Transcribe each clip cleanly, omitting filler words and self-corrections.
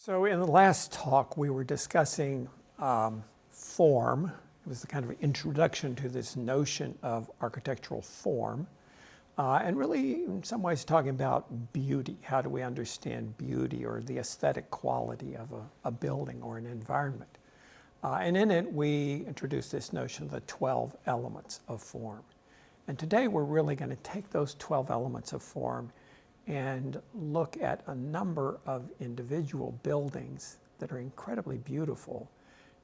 So in the last talk, we were discussing form. It was the kind of introduction to this notion of architectural form. And really, in some ways, talking about beauty. How do we understand beauty or the aesthetic quality of a building or an environment? And in it, we introduced this notion of the 12 elements of form. And today, we're really going to take those 12 elements of form and look at a number of individual buildings that are incredibly beautiful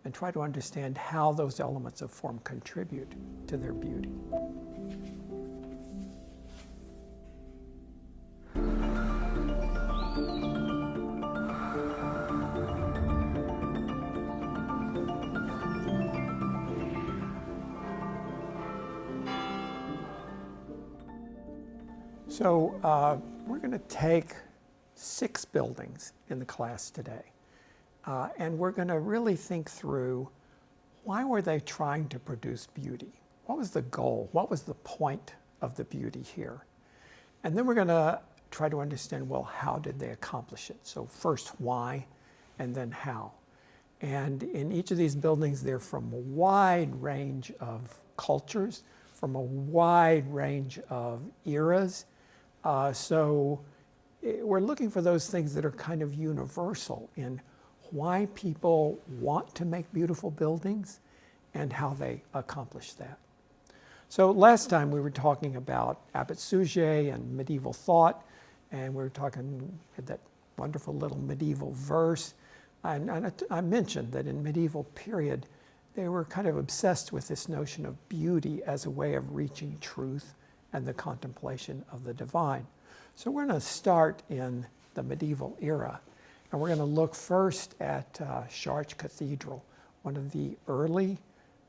and try to understand how those elements of form contribute to their beauty. So we're going to take 6 buildings in the class today, and we're going to really think through why were they trying to produce beauty? What was the goal? What was the point of the beauty here? And then we're going to try to understand, well, how did they accomplish it? So first why, and then how. And in each of these buildings, they're from a wide range of cultures, from a wide range of eras. So we're looking for those things that are kind of universal in why people want to make beautiful buildings and how they accomplish that. So last time we were talking about M.I.T and medieval thought, and we were talking that wonderful little medieval verse. And I mentioned that in medieval period, they were kind of obsessed with this notion of beauty as a way of reaching truth and the contemplation of the divine. So we're going to start in the medieval era, and we're going to look first at Chartres Cathedral, one of the early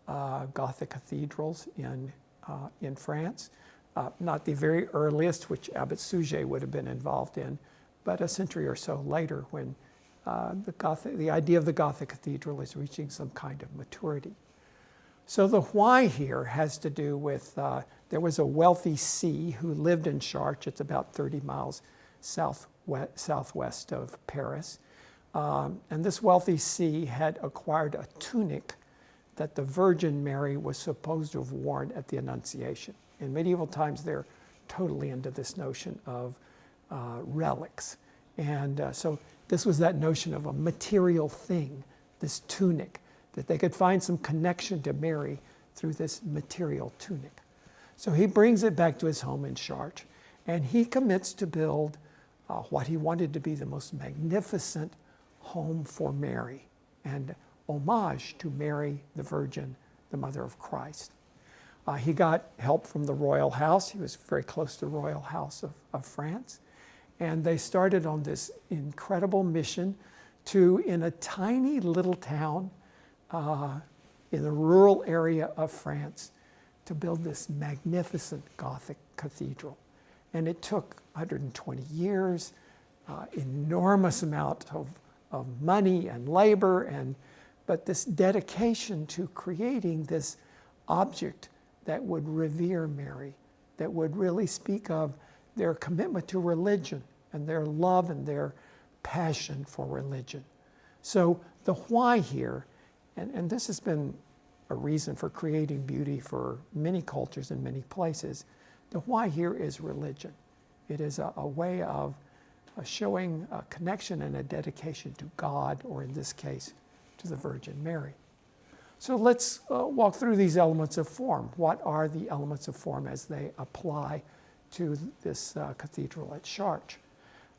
Gothic cathedrals in France. Not the very earliest, which M.I.T would have been involved in, but a century or so later when the idea of the Gothic cathedral is reaching some kind of maturity. So the why here has to do with there was a wealthy see who lived in Chartres. It's about 30 miles southwest of Paris. And this wealthy see had acquired a tunic that the Virgin Mary was supposed to have worn at the Annunciation. In medieval times, they're totally into this notion of relics. And so this was that notion of a material thing, this tunic, that they could find some connection to Mary through this material tunic. So he brings it back to his home in Chartres, and he commits to build what he wanted to be the most magnificent home for Mary and homage to Mary, the Virgin, the Mother of Christ. He got help from the royal house. He was very close to the royal house of France. And they started on this incredible mission to, in a tiny little town, in the rural area of France, to build this magnificent Gothic cathedral. And it took 120 years, enormous amount of money and labor, but this dedication to creating this object that would revere Mary, that would really speak of their commitment to religion and their love and their passion for religion. So the why here, and this has been a reason for creating beauty for many cultures in many places, the why here is religion. It is a way of showing a connection and a dedication to God, or in this case, to the Virgin Mary. So let's walk through these elements of form. What are the elements of form as they apply to this cathedral at Chartres?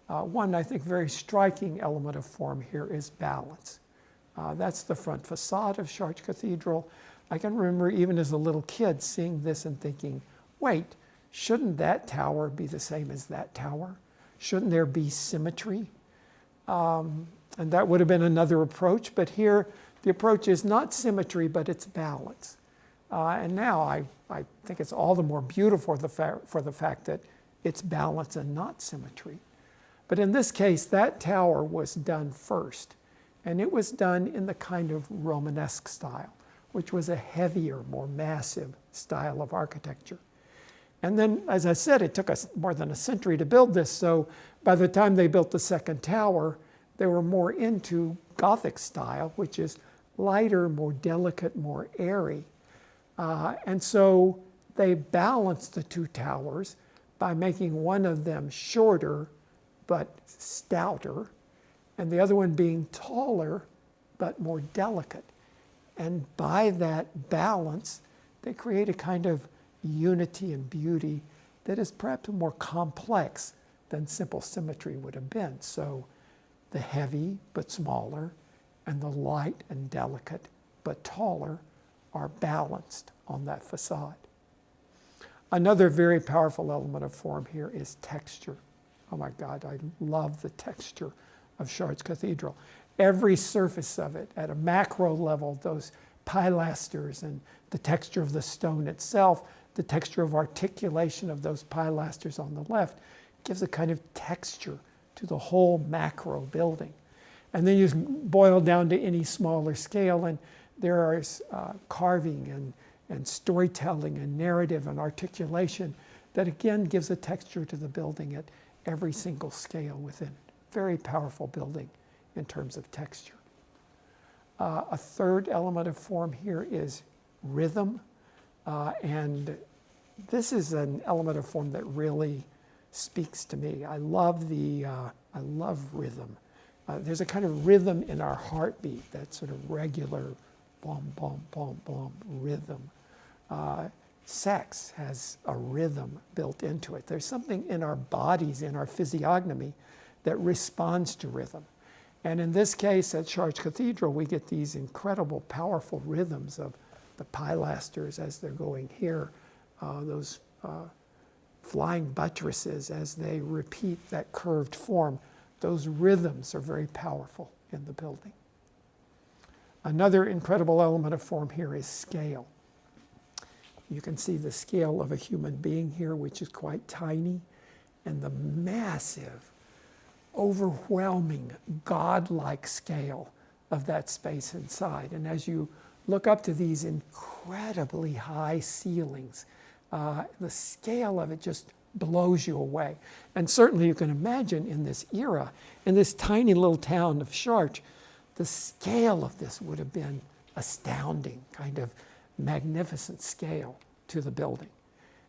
One, I think, very striking element of form here is balance. That's the front facade of Chartres Cathedral. I can remember even as a little kid seeing this and thinking, wait, shouldn't that tower be the same as that tower? Shouldn't there be symmetry? And that would have been another approach, but here the approach is not symmetry, but it's balance. And now I think it's all the more beautiful for the fact that it's balance and not symmetry. But in this case, that tower was done first. And it was done in the kind of Romanesque style, which was a heavier, more massive style of architecture. And then, as I said, it took us more than a century to build this. So by the time they built the second tower, they were more into Gothic style, which is lighter, more delicate, more airy. And so they balanced the two towers by making one of them shorter but stouter, and the other one being taller but more delicate. And by that balance, they create a kind of unity and beauty that is perhaps more complex than simple symmetry would have been. So the heavy but smaller and the light and delicate but taller are balanced on that facade. Another very powerful element of form here is texture. Oh my God, I love the texture of Chartres Cathedral. Every surface of it, at a macro level, those pilasters and the texture of the stone itself, the texture of articulation of those pilasters on the left, gives a kind of texture to the whole macro building. And then you boil down to any smaller scale, and there is carving and storytelling and narrative and articulation that again gives a texture to the building at every single scale within. Very powerful building in terms of texture. A third element of form here is rhythm, and this is an element of form that really speaks to me. I love rhythm. There's a kind of rhythm in our heartbeat, that sort of regular bom, bom, bom, bom rhythm. Sex has a rhythm built into it. There's something in our bodies, in our physiognomy, that responds to rhythm. And in this case, at Chartres Cathedral, we get these incredible, powerful rhythms of the pilasters as they're going here, those flying buttresses as they repeat that curved form. Those rhythms are very powerful in the building. Another incredible element of form here is scale. You can see the scale of a human being here, which is quite tiny, and the massive, overwhelming, godlike scale of that space inside. And as you look up to these incredibly high ceilings, the scale of it just blows you away. And certainly you can imagine in this era, in this tiny little town of Chartres, the scale of this would have been astounding, kind of magnificent scale to the building.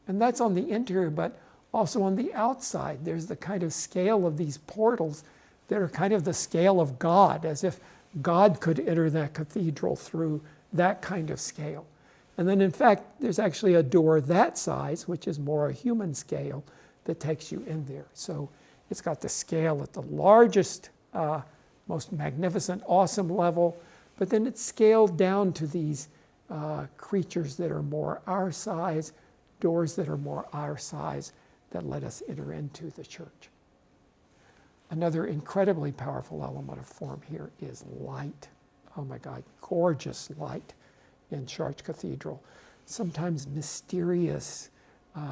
And that's on the interior, but also on the outside. There's the kind of scale of these portals that are kind of the scale of God, as if God could enter that cathedral through that kind of scale. And then in fact, there's actually a door that size, which is more a human scale, that takes you in there. So it's got the scale at the largest, most magnificent, awesome level, but then it's scaled down to these creatures that are more our size, doors that are more our size, that let us enter into the church. Another incredibly powerful element of form here is light. Oh my God, gorgeous light in Chartres Cathedral. Sometimes mysterious,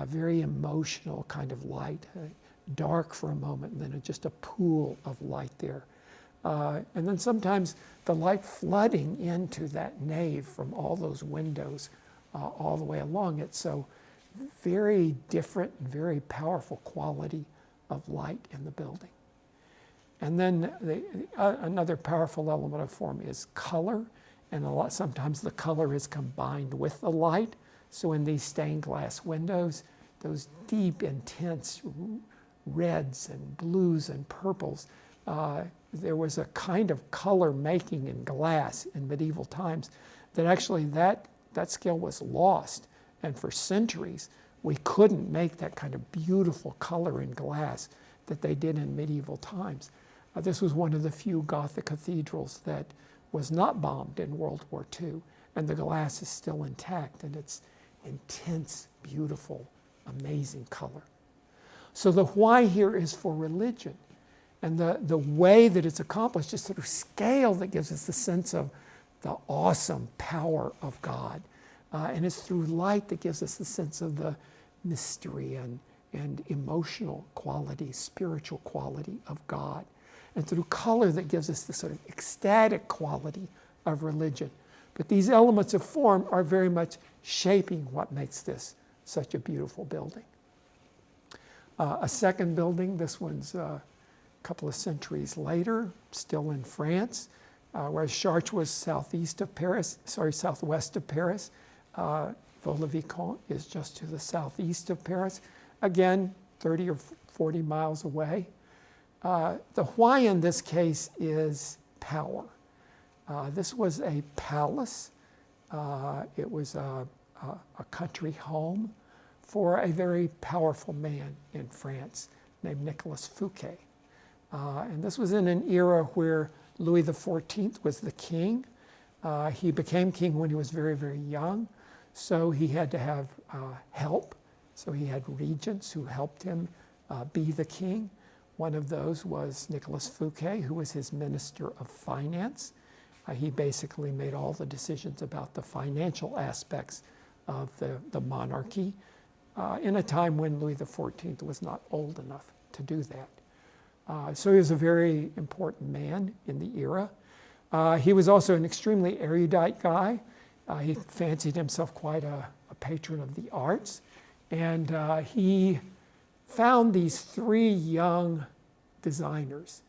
very emotional kind of light, dark for a moment, and then just a pool of light there. And then sometimes the light flooding into that nave from all those windows all the way along it. So very different and very powerful quality of light in the building. And then another powerful element of form is color. And sometimes the color is combined with the light. So in these stained glass windows, those deep, intense reds and blues and purples, there was a kind of color making in glass in medieval times that actually that skill was lost. And for centuries, we couldn't make that kind of beautiful color in glass that they did in medieval times. This was one of the few Gothic cathedrals that was not bombed in World War II, and the glass is still intact, and it's intense, beautiful, amazing color. So the why here is for religion, and the way that it's accomplished is sort of scale that gives us the sense of the awesome power of God. And it's through light that gives us the sense of the mystery and emotional quality, spiritual quality of God. And through color that gives us the sort of ecstatic quality of religion. But these elements of form are very much shaping what makes this such a beautiful building. A second building, this one's couple of centuries later, still in France, whereas Chartres was southwest of Paris. Vaux-le-Vicomte is just to the southeast of Paris. Again, 30 or 40 miles away. The why in this case is power. This was a palace. It was a country home for a very powerful man in France named Nicolas Fouquet. And this was in an era where Louis XIV was the king. He became king when he was very, very young, so he had to have help. So he had regents who helped him be the king. One of those was Nicolas Fouquet, who was his Minister of Finance. He basically made all the decisions about the financial aspects of the monarchy in a time when Louis XIV was not old enough to do that. So he was a very important man in the era. He was also an extremely erudite guy. He fancied himself quite a patron of the arts. And he found these three young designers,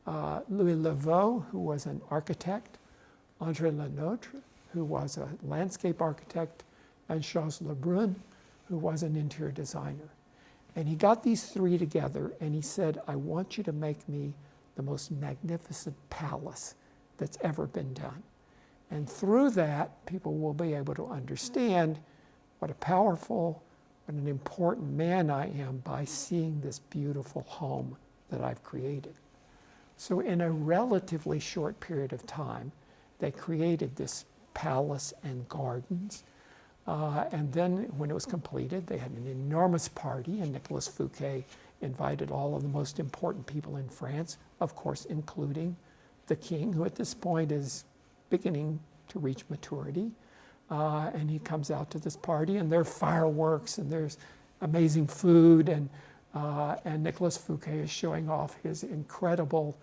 Louis Levaux, who was an architect, André Lenôtre, who was a landscape architect, and Charles Lebrun, who was an interior designer. And he got these three together and he said, I want you to make me the most magnificent palace that's ever been done. And through that, people will be able to understand what a powerful, what an important man I am by seeing this beautiful home that I've created. So in a relatively short period of time, they created this palace and gardens. And then when it was completed, they had an enormous party, and Nicolas Fouquet invited all of the most important people in France, of course, including the king, who at this point is beginning to reach maturity. And he comes out to this party, and there are fireworks, and there's amazing food, and Nicolas Fouquet is showing off his incredible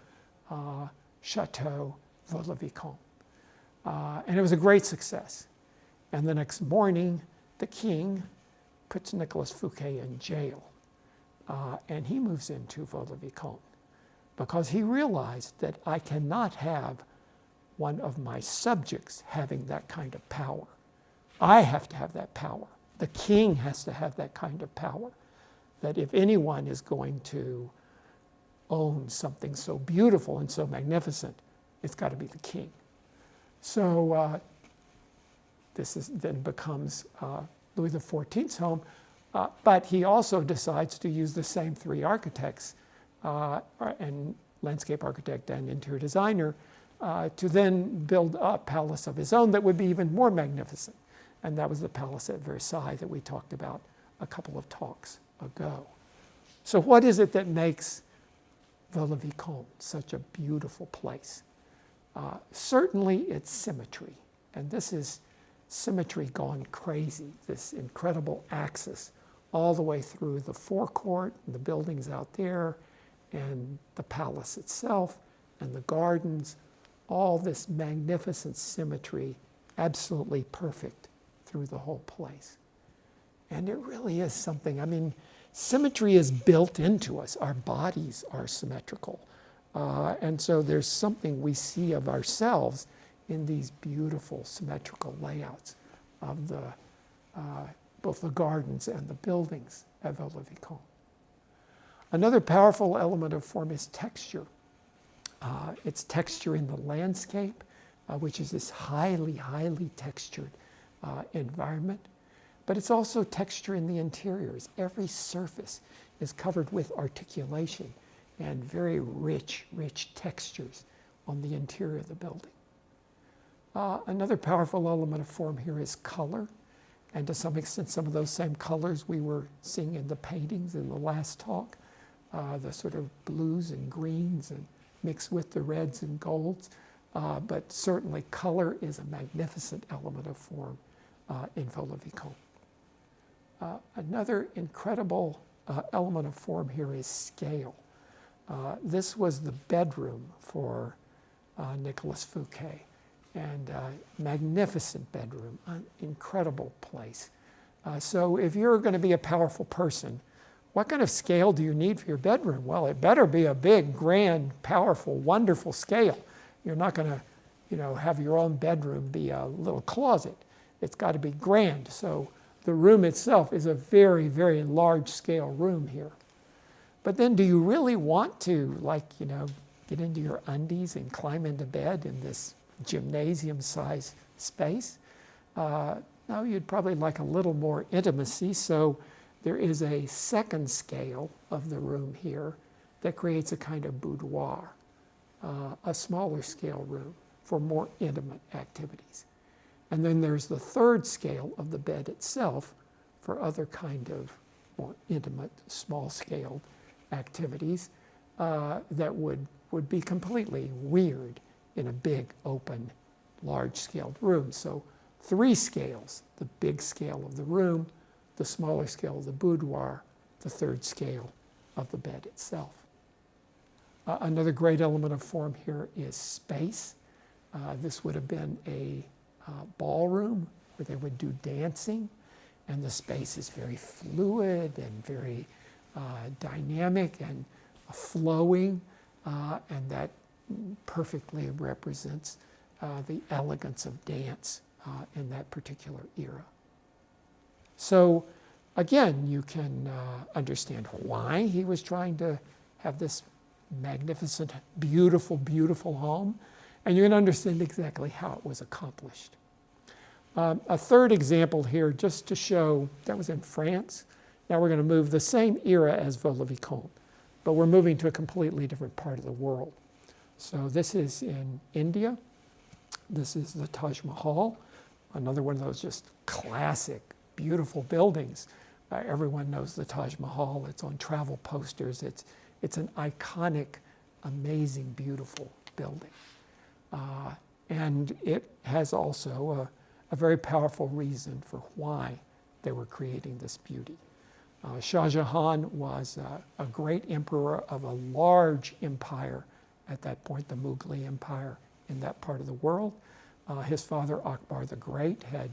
chateau, Vaux-le-Vicomte. And it was a great success. And the next morning, the king puts Nicolas Fouquet in jail, and he moves into Vaux-le-Vicomte because he realized that I cannot have one of my subjects having that kind of power. I have to have that power. The king has to have that kind of power, that if anyone is going to own something so beautiful and so magnificent, it's got to be the king. So this then becomes Louis XIV's home, but he also decides to use the same three architects, and landscape architect and interior designer, to then build a palace of his own that would be even more magnificent. And that was the palace at Versailles that we talked about a couple of talks ago. So what is it that makes Vaux-le-Vicomte such a beautiful place? Certainly it's symmetry. And this is symmetry gone crazy, this incredible axis all the way through the forecourt, and the buildings out there, and the palace itself, and the gardens, all this magnificent symmetry, absolutely perfect through the whole place. And it really is something, I mean, symmetry is built into us. Our bodies are symmetrical. And so there's something we see of ourselves in these beautiful symmetrical layouts of both the gardens and the buildings at Vaux-le-Vicomte. Another powerful element of form is texture. It's texture in the landscape, which is this highly, highly textured environment. But it's also texture in the interiors. Every surface is covered with articulation and very rich, rich textures on the interior of the building. Another powerful element of form here is color. And to some extent, some of those same colors we were seeing in the paintings in the last talk, the sort of blues and greens and mixed with the reds and golds. But certainly color is a magnificent element of form in Vaux-le-Vicomte. Another incredible element of form here is scale. This was the bedroom for Nicolas Fouquet, and magnificent bedroom, an incredible place. So if you're going to be a powerful person, what kind of scale do you need for your bedroom? Well, it better be a big, grand, powerful, wonderful scale. You're not going to, have your own bedroom be a little closet. It's got to be grand. So the room itself is a very, very large scale room here. But then do you really want to, get into your undies and climb into bed in this gymnasium-sized space? No, you'd probably like a little more intimacy. So there is a second scale of the room here that creates a kind of boudoir, a smaller scale room for more intimate activities. And then there's the third scale of the bed itself for other kind of more intimate, small-scaled activities that would be completely weird in a big, open, large-scaled room. So 3 scales: the big scale of the room, the smaller scale of the boudoir, the third scale of the bed itself. Another great element of form here is space. This would have been a ballroom where they would do dancing, and the space is very fluid and very dynamic and flowing, and that perfectly represents the elegance of dance in that particular era. So again, you can understand why he was trying to have this magnificent, beautiful, beautiful home, and you can understand exactly how it was accomplished. A third example here, just to show, that was in France. Now we're going to move the same era as Vaux-le-Vicomte, but we're moving to a completely different part of the world. So this is in India. This is the Taj Mahal, another one of those just classic, beautiful buildings. Everyone knows the Taj Mahal. It's on travel posters. It's an iconic, amazing, beautiful building. And it has also a very powerful reason for why they were creating this beauty. Shah Jahan was a great emperor of a large empire at that point, the Mughal Empire in that part of the world. His father, Akbar the Great, had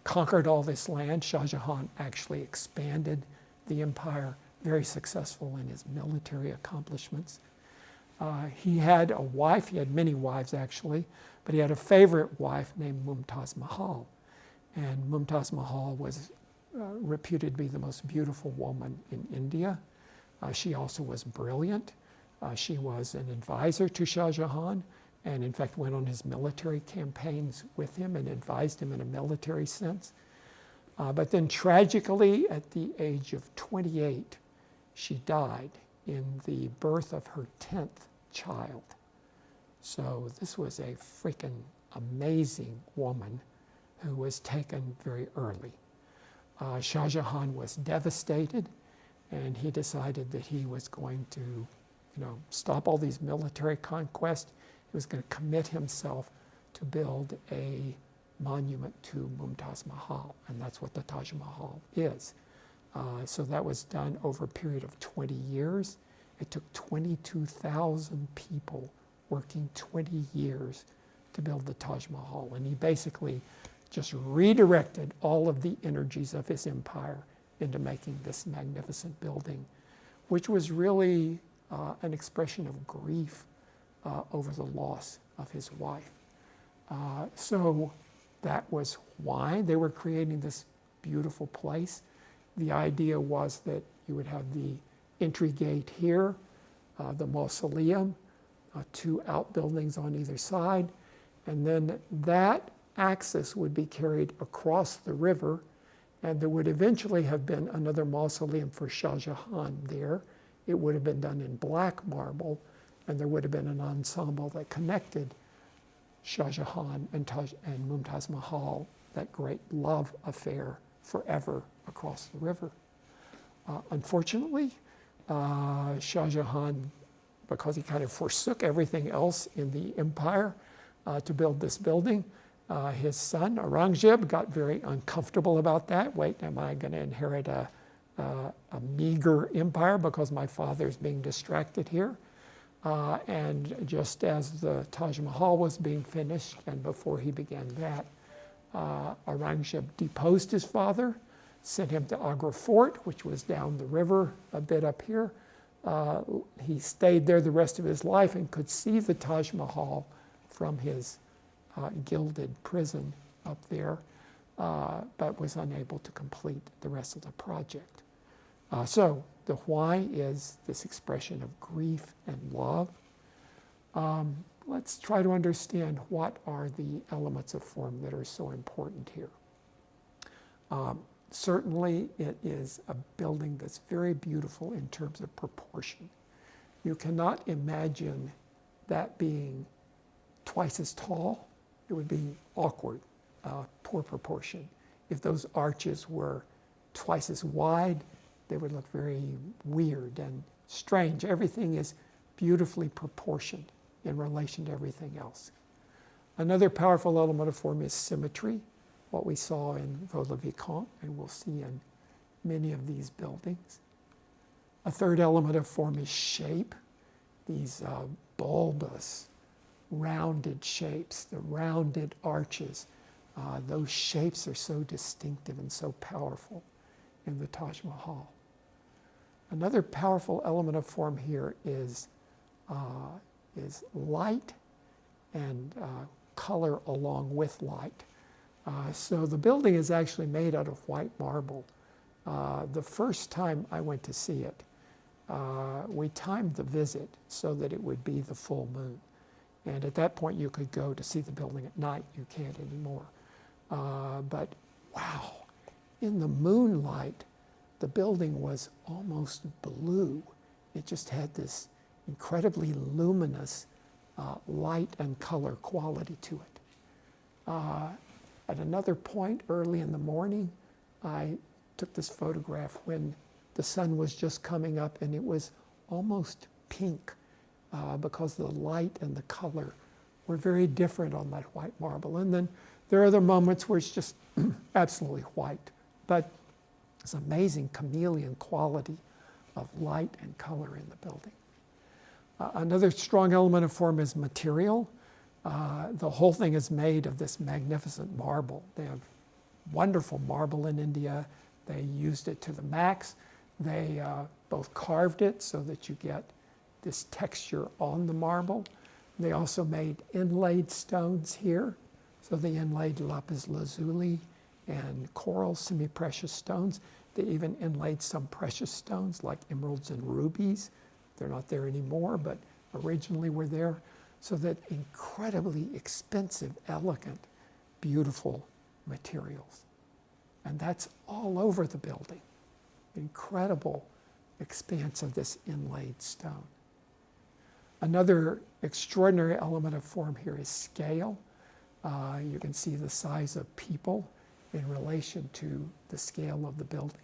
conquered all this land. Shah Jahan actually expanded the empire, very successful in his military accomplishments. He had a wife, he had many wives actually, but he had a favorite wife named Mumtaz Mahal. And Mumtaz Mahal was reputed to be the most beautiful woman in India. She also was brilliant. She was an advisor to Shah Jahan, and in fact went on his military campaigns with him and advised him in a military sense. But then tragically, at the age of 28, she died in the birth of her 10th child. So this was a freaking amazing woman who was taken very early. Shah Jahan was devastated, and he decided that he was going to, stop all these military conquests. He was going to commit himself to build a monument to Mumtaz Mahal, and that's what the Taj Mahal is. So that was done over a period of 20 years. It took 22,000 people working 20 years to build the Taj Mahal, and he basically just redirected all of the energies of his empire into making this magnificent building, which was really an expression of grief over the loss of his wife. So that was why they were creating this beautiful place. The idea was that you would have the entry gate here, the mausoleum, 2 outbuildings on either side, and then that axis would be carried across the river, and there would eventually have been another mausoleum for Shah Jahan there. It would have been done in black marble, and there would have been an ensemble that connected Shah Jahan and Mumtaz Mahal, that great love affair, forever across the river. Unfortunately, Shah Jahan, because he kind of forsook everything else in the empire to build this building, his son Aurangzeb got very uncomfortable about that. Wait, am I going to inherit a meager empire because my father's being distracted here? And just as the Taj Mahal was being finished, and before he began that, Aurangzeb deposed his father, sent him to Agra Fort, which was down the river a bit up here. He stayed there the rest of his life and could see the Taj Mahal from his gilded prison up there, but was unable to complete the rest of the project. So the why is this expression of grief and love. Let's try to understand what are the elements of form that are so important here. Certainly it is a building that's very beautiful in terms of proportion. You cannot imagine that being twice as tall. It would be awkward, poor proportion. If those arches were twice as wide, they would look very weird and strange. Everything is beautifully proportioned in relation to everything else. Another powerful element of form is symmetry, what we saw in Vaux-le-Vicomte, and we'll see in many of these buildings. A third element of form is shape, these bulbous, rounded shapes, the rounded arches. Those shapes are so distinctive and so powerful in the Taj Mahal. Another powerful element of form here is light and color along with light. So the building is actually made out of white marble. The first time I went to see it, we timed the visit so that it would be the full moon. And at that point you could go to see the building at night. You can't anymore. But wow, in the moonlight, the building was almost blue. It just had this incredibly luminous light and color quality to it. At another point early in the morning, I took this photograph when the sun was just coming up and it was almost pink because the light and the color were very different on that white marble. And then there are other moments where it's just absolutely white, but it's amazing chameleon quality of light and color in the building. Another strong element of form is material. The whole thing is made of this magnificent marble. They have wonderful marble in India. They used it to the max. They both carved it so that you get this texture on the marble. They also made inlaid stones here. So they inlaid lapis lazuli and coral, semi-precious stones. They even inlaid some precious stones like emeralds and rubies. They're not there anymore, but originally were there. So that incredibly expensive, elegant, beautiful materials. And that's all over the building. Incredible expanse of this inlaid stone. Another extraordinary element of form here is scale. You can see the size of people in relation to the scale of the building.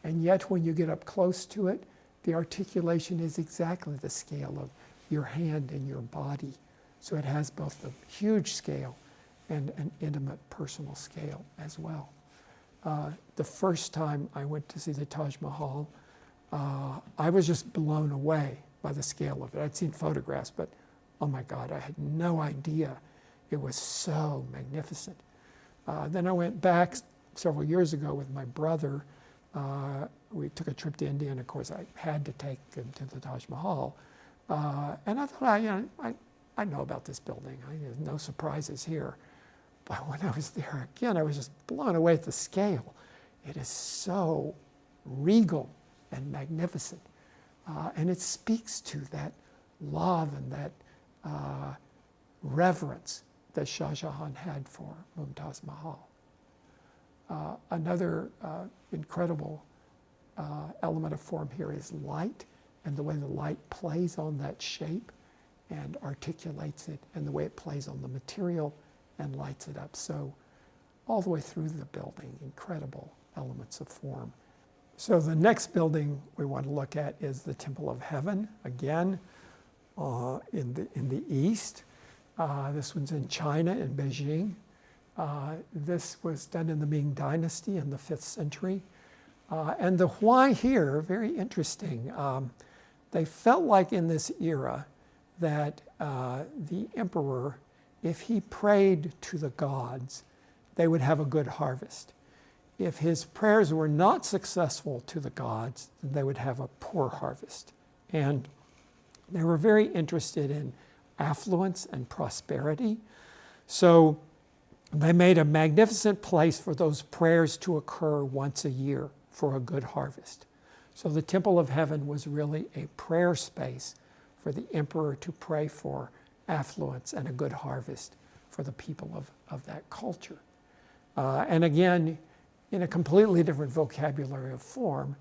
And yet when you get up close to it, the articulation is exactly the scale of your hand and your body. So it has both the huge scale and an intimate personal scale as well. The first time I went to see the Taj Mahal, I was just blown away by the scale of it. I'd seen photographs, but oh my God, I had no idea it was so magnificent. Then I went back several years ago with my brother. We took a trip to India, and of course I had to take him to the Taj Mahal. And I thought, I know about this building. There's no surprises here. But when I was there again, I was just blown away at the scale. It is so regal and magnificent. And it speaks to that love and that reverence that Shah Jahan had for Mumtaz Mahal. Another incredible element of form here is light, and the way the light plays on that shape and articulates it, and the way it plays on the material and lights it up. So all the way through the building, incredible elements of form. So the next building we want to look at is the Temple of Heaven, again in the east. This one's in China, in Beijing. This was done in the Ming Dynasty in the 5th century. And the why here, very interesting. They felt like in this era that the emperor, if he prayed to the gods, they would have a good harvest. if his prayers were not successful to the gods, then they would have a poor harvest. And they were very interested in affluence and prosperity. So they made a magnificent place for those prayers to occur once a year for a good harvest. So the Temple of Heaven was really a prayer space for the emperor to pray for affluence and a good harvest for the people of that culture. And again, in a completely different vocabulary of form,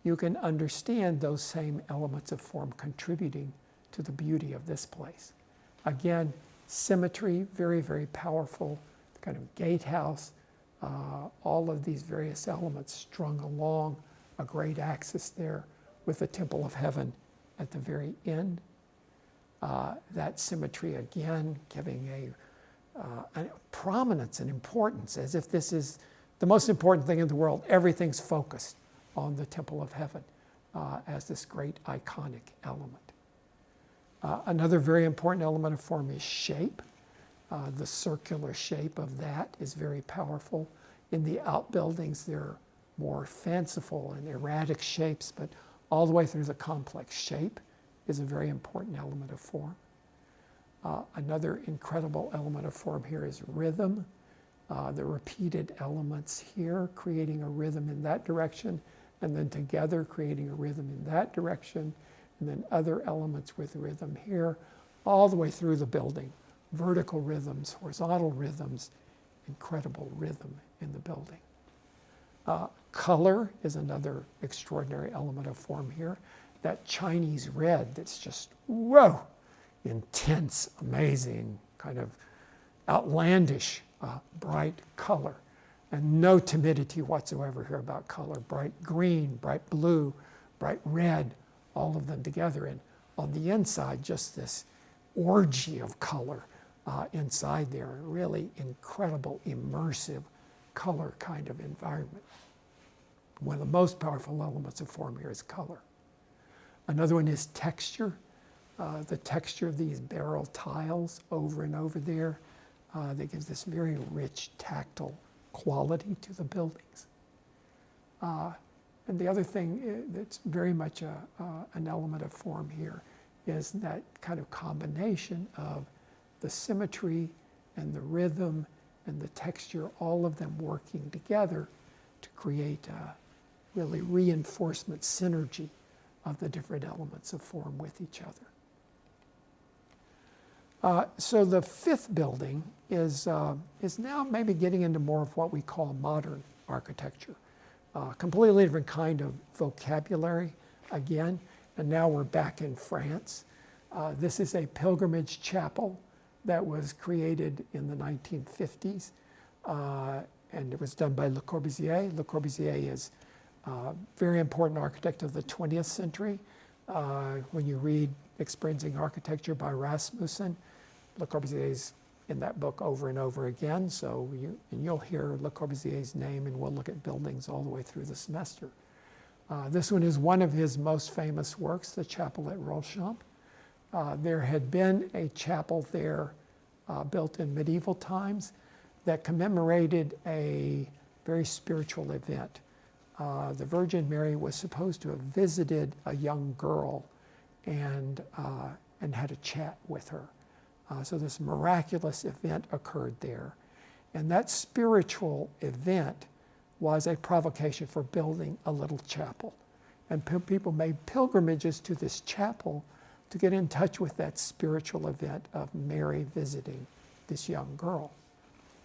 you can understand those same elements of form contributing to the beauty of this place. Again, symmetry, very, very powerful, kind of gatehouse, all of these various elements strung along a great axis there with the Temple of Heaven at the very end. That symmetry again giving a prominence and importance, as if this is the most important thing in the world. Everything's focused on the Temple of Heaven as this great iconic element. Another very important element of form is shape. The circular shape of that is very powerful. In the outbuildings, they're more fanciful and erratic shapes, but all the way through the complex shape is a very important element of form. Another incredible element of form here is rhythm. The repeated elements here creating a rhythm in that direction, and then together creating a rhythm in that direction, and then other elements with rhythm here, all the way through the building. Vertical rhythms, horizontal rhythms, incredible rhythm in the building. Color is another extraordinary element of form here. That Chinese red that's just, whoa, intense, amazing, kind of outlandish, bright color. And no timidity whatsoever here about color. Bright green, bright blue, bright red, all of them together. And on the inside, just this orgy of color inside there. Really incredible, immersive color kind of environment. One of the most powerful elements of form here is color. Another one is texture. The texture of these barrel tiles over and over there that gives this very rich tactile quality to the buildings. And the other thing that's very much an element of form here is that kind of combination of the symmetry and the rhythm and the texture, all of them working together to create really reinforcement, synergy of the different elements of form with each other. So the fifth building is now maybe getting into more of what we call modern architecture. Completely different kind of vocabulary again, and now we're back in France. This is a pilgrimage chapel that was created in the 1950s, and it was done by Le Corbusier. Le Corbusier is a very important architect of the 20th century. When you read Experiencing Architecture by Rasmussen, Le Corbusier is in that book over and over again, so you'll hear Le Corbusier's name, and we'll look at buildings all the way through the semester. This one is one of his most famous works, the chapel at Ronchamp. There had been a chapel there built in medieval times that commemorated a very spiritual event. The Virgin Mary was supposed to have visited a young girl and had a chat with her. So this miraculous event occurred there. And that spiritual event was a provocation for building a little chapel. And people made pilgrimages to this chapel to get in touch with that spiritual event of Mary visiting this young girl.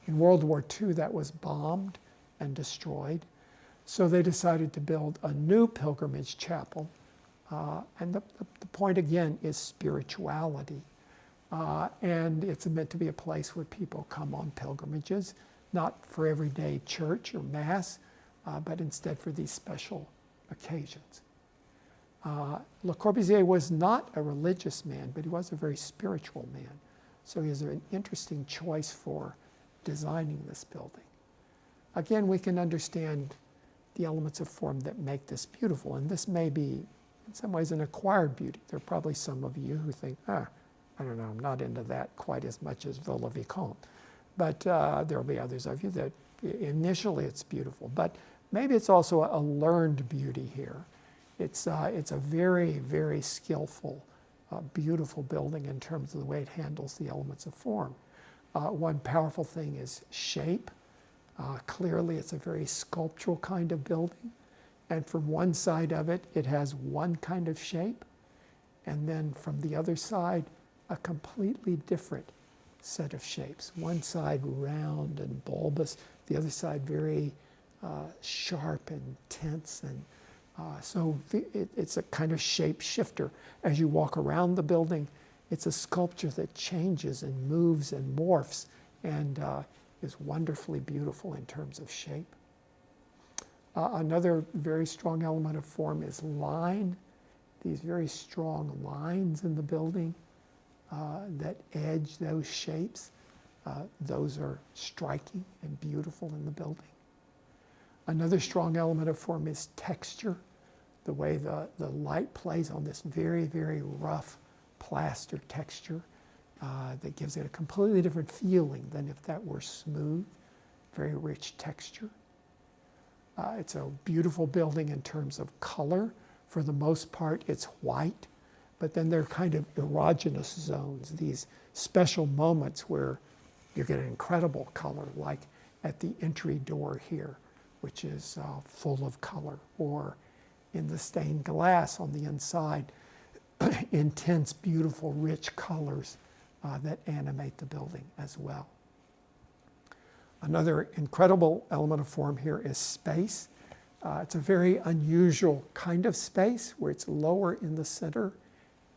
In World War II, that was bombed and destroyed. So they decided to build a new pilgrimage chapel. And the point again is spirituality. And it's meant to be a place where people come on pilgrimages, not for everyday church or mass, but instead for these special occasions. Le Corbusier was not a religious man, but he was a very spiritual man. So he is an interesting choice for designing this building. Again, we can understand the elements of form that make this beautiful, and this may be, in some ways, an acquired beauty. There are probably some of you who think, I don't know, I'm not into that quite as much as Villa-Vicomte. But there will be others of you that Initially it's beautiful, but maybe it's also a learned beauty here. It's a very, very skillful, beautiful building in terms of the way it handles the elements of form. One powerful thing is shape. Clearly it's a very sculptural kind of building. And from one side of it, it has one kind of shape. And then from the other side, a completely different set of shapes. One side round and bulbous, the other side very sharp and tense. And so it's a kind of shape shifter. As you walk around the building, it's a sculpture that changes and moves and morphs and is wonderfully beautiful in terms of shape. Another very strong element of form is line. These very strong lines in the building that edge those shapes. Those are striking and beautiful in the building. Another strong element of form is texture, the way the light plays on this very, very rough plaster texture that gives it a completely different feeling than if that were smooth, very rich texture. It's a beautiful building in terms of color. For the most part, it's white, but then there are kind of erogenous zones, these special moments where you get an incredible color, like at the entry door here, which is full of color, or in the stained glass on the inside, intense, beautiful, rich colors that animate the building as well. Another incredible element of form here is space. It's a very unusual kind of space where it's lower in the center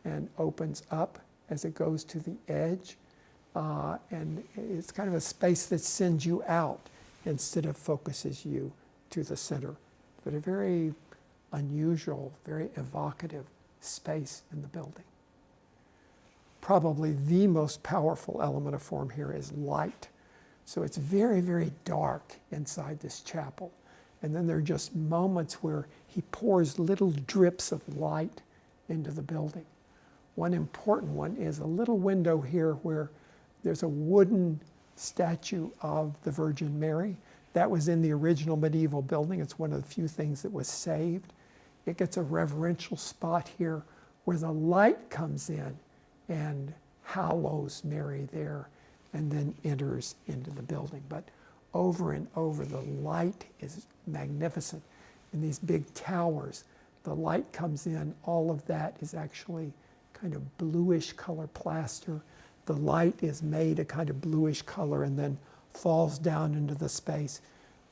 and opens up as it goes to the edge. And it's kind of a space that sends you out instead of focuses you to the center. But a very unusual, very evocative space in the building. Probably the most powerful element of form here is light. So it's very, very dark inside this chapel. And then there are just moments where he pours little drips of light into the building. One important one is a little window here where there's a wooden statue of the Virgin Mary. That was in the original medieval building. It's one of the few things that was saved. It gets a reverential spot here where the light comes in and hallows Mary there and then enters into the building. But over and over, the light is magnificent. In these big towers, the light comes in. All of that is actually kind of bluish color plaster. The light is made a kind of bluish color and then falls down into the space.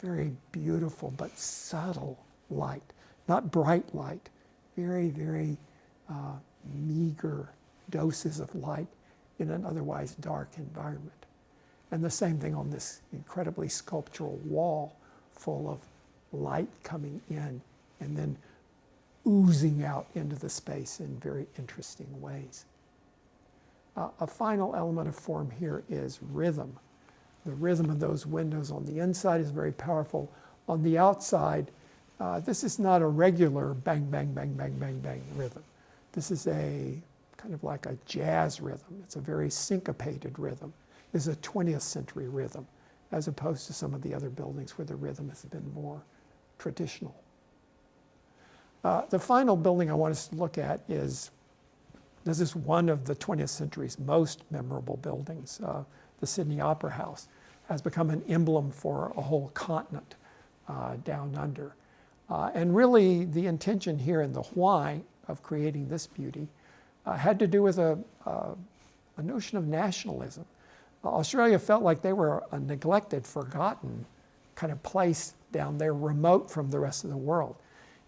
Very beautiful but subtle light, not bright light. Very, very meager doses of light in an otherwise dark environment. And the same thing on this incredibly sculptural wall full of light coming in and then oozing out into the space in very interesting ways. A final element of form here is rhythm. The rhythm of those windows on the inside is very powerful. On the outside, this is not a regular bang, bang, bang, bang, bang, bang rhythm. This is a kind of like a jazz rhythm. It's a very syncopated rhythm. It's a 20th century rhythm, as opposed to some of the other buildings where the rhythm has been more traditional. The final building I want us to look at is, this is one of the 20th century's most memorable buildings. The Sydney Opera House has become an emblem for a whole continent down under. And really the intention here and the why of creating this beauty had to do with a notion of nationalism. Australia felt like they were a neglected, forgotten kind of place down there, remote from the rest of the world.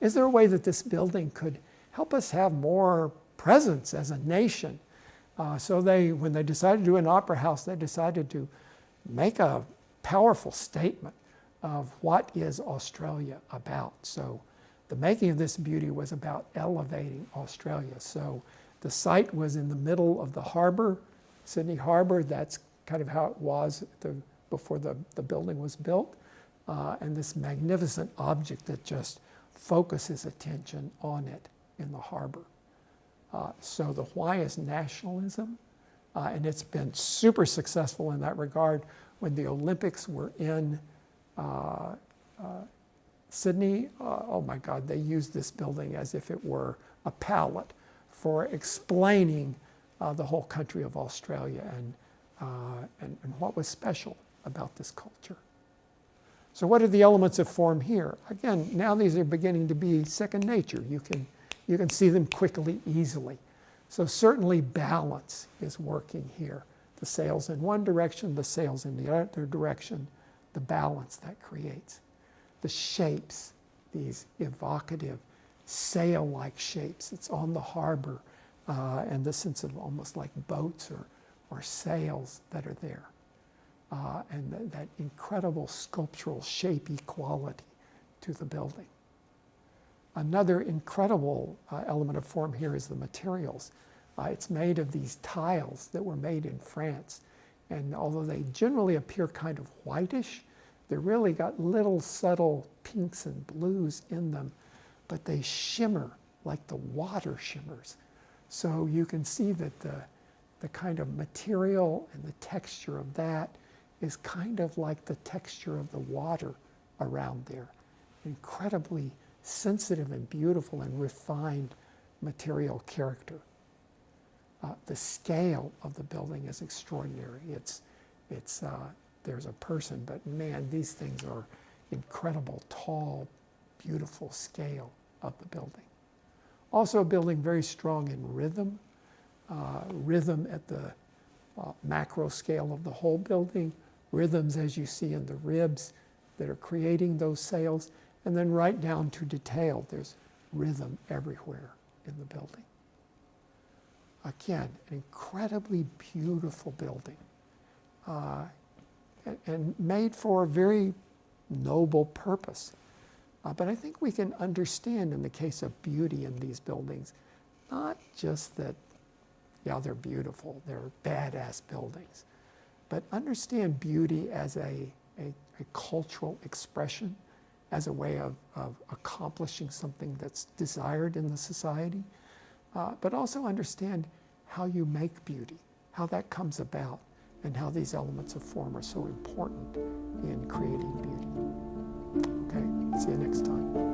Is there a way that this building could help us have more presence as a nation? So when they decided to do an opera house, they decided to make a powerful statement of what is Australia about. So the making of this beauty was about elevating Australia. So the site was in the middle of the harbor, Sydney Harbor. That's kind of how it was before the building was built. And this magnificent object that just focuses attention on it in the harbor. So the why is nationalism, and it's been super successful in that regard. When the Olympics were in Sydney, oh my God, they used this building as if it were a palette for explaining the whole country of Australia and what was special about this culture. So what are the elements of form here? Again, now these are beginning to be second nature. You can see them quickly, easily. So certainly balance is working here. The sails in one direction, the sails in the other direction, the balance that creates. The shapes, these evocative sail-like shapes. It's on the harbor and the sense of almost like boats or sails that are there. And that incredible sculptural shape equality to the building. Another incredible element of form here is the materials. It's made of these tiles that were made in France. And although they generally appear kind of whitish, they've really got little subtle pinks and blues in them, but they shimmer like the water shimmers. So you can see that the kind of material and the texture of that is kind of like the texture of the water around there. Incredibly sensitive and beautiful and refined material character. The scale of the building is extraordinary. There's a person, but man, these things are incredible, tall, beautiful scale of the building. Also a building very strong in rhythm. Rhythm at the macro scale of the whole building, rhythms as you see in the ribs that are creating those sails, and then right down to detail, there's rhythm everywhere in the building. Again, an incredibly beautiful building and made for a very noble purpose. But I think we can understand in the case of beauty in these buildings, not just that, yeah, they're beautiful, they're badass buildings, but understand beauty as a cultural expression, as a way of accomplishing something that's desired in the society, but also understand how you make beauty, how that comes about, and how these elements of form are so important in creating beauty. Okay, see you next time.